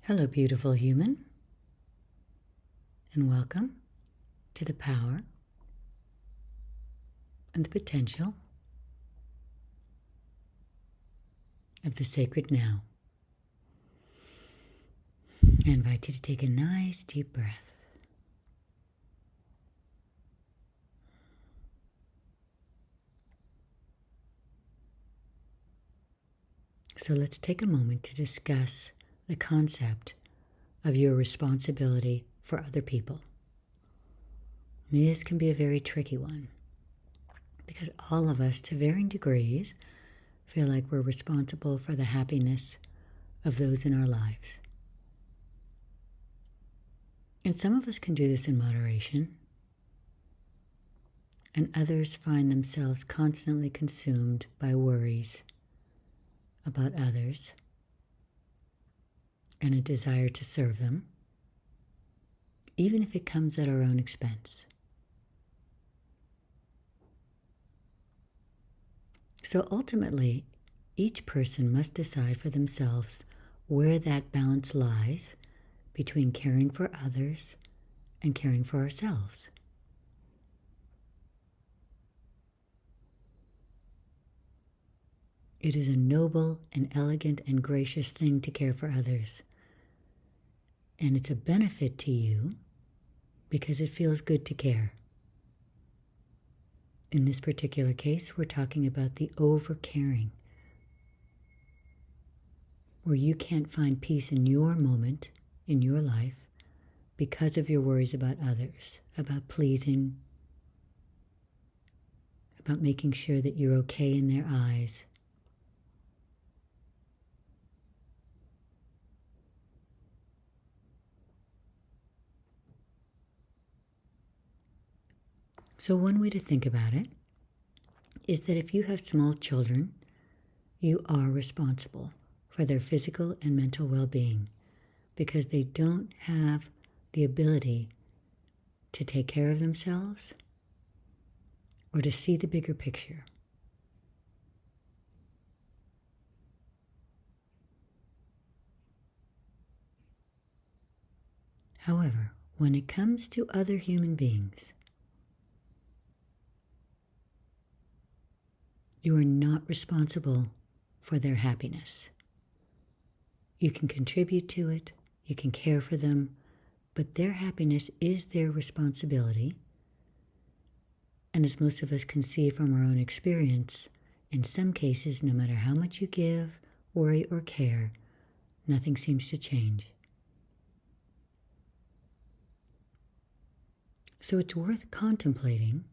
Hello, beautiful human, and welcome to the power and the potential of the sacred now. I invite you to take a nice deep breath. So let's take a moment to discuss the concept of your responsibility for other people. This can be a very tricky one because all of us, to varying degrees, feel like we're responsible for the happiness of those in our lives. And some of us can do this in moderation, and others find themselves constantly consumed by worries about others and a desire to serve them, even if it comes at our own expense. So ultimately, each person must decide for themselves where that balance lies between caring for others and caring for ourselves. It is a noble and elegant and gracious thing to care for others. And it's a benefit to you because it feels good to care. In this particular case, we're talking about the over-caring, where you can't find peace in your moment, in your life, because of your worries about others, about pleasing, about making sure that you're okay in their eyes. So one way to think about it is that if you have small children, you are responsible for their physical and mental well-being because they don't have the ability to take care of themselves or to see the bigger picture. However, when it comes to other human beings, you are not responsible for their happiness. You can contribute to it, you can care for them, but their happiness is their responsibility. And as most of us can see from our own experience, in some cases, no matter how much you give, worry, or care, nothing seems to change. So it's worth contemplating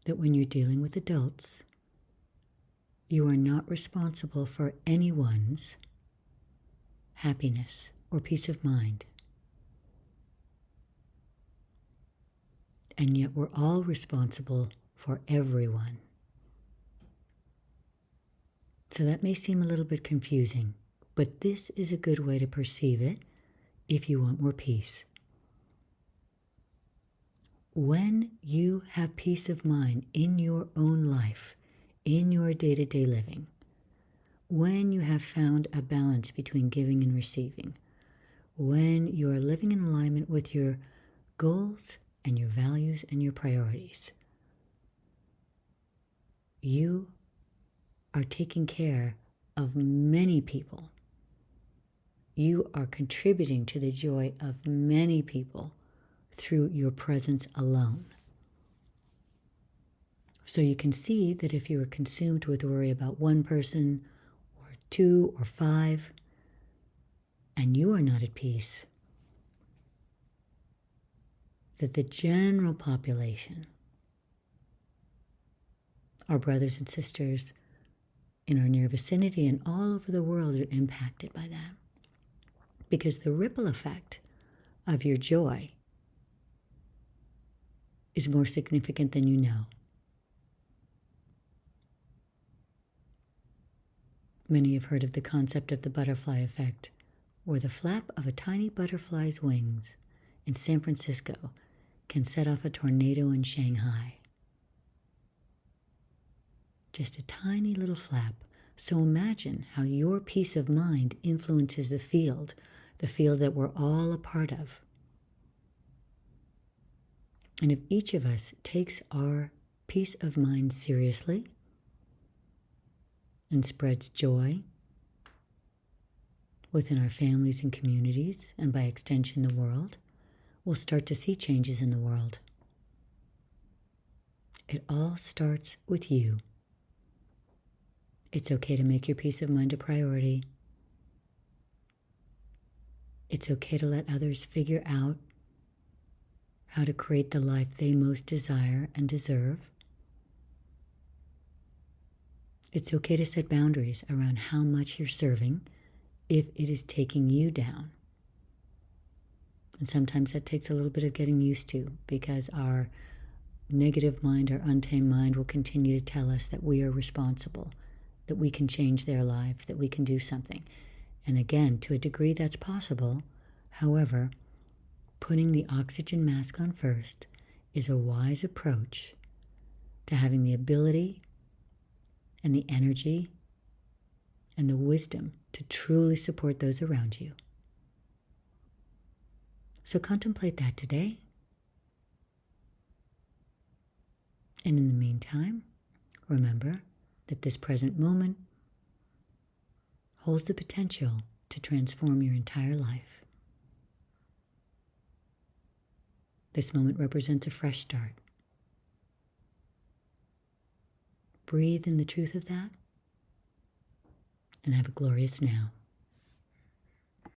that when you're dealing with adults, you are not responsible for anyone's happiness or peace of mind. And yet we're all responsible for everyone. So that may seem a little bit confusing, but this is a good way to perceive it if you want more peace. When you have peace of mind in your own life, in your day-to-day living, when you have found a balance between giving and receiving, when you are living in alignment with your goals and your values and your priorities, you are taking care of many people. You are contributing to the joy of many people through your presence alone. So you can see that if you are consumed with worry about one person or two or five, and you are not at peace, that the general population, our brothers and sisters in our near vicinity and all over the world, are impacted by that. Because the ripple effect of your joy is more significant than you know. Many have heard of the concept of the butterfly effect, or the flap of a tiny butterfly's wings in San Francisco can set off a tornado in Shanghai. Just a tiny little flap. So imagine how your peace of mind influences the field that we're all a part of. And if each of us takes our peace of mind seriously and spreads joy within our families and communities, and by extension the world, we'll start to see changes in the world. It all starts with you. It's okay to make your peace of mind a priority. It's okay to let others figure out how to create the life they most desire and deserve. It's okay to set boundaries around how much you're serving if it is taking you down. And sometimes that takes a little bit of getting used to, because our negative mind, our untamed mind, will continue to tell us that we are responsible, that we can change their lives, that we can do something. And again, to a degree that's possible. However, putting the oxygen mask on first is a wise approach to having the ability and the energy and the wisdom to truly support those around you. So contemplate that today. And in the meantime, remember that this present moment holds the potential to transform your entire life. This moment represents a fresh start. Breathe in the truth of that and have a glorious now.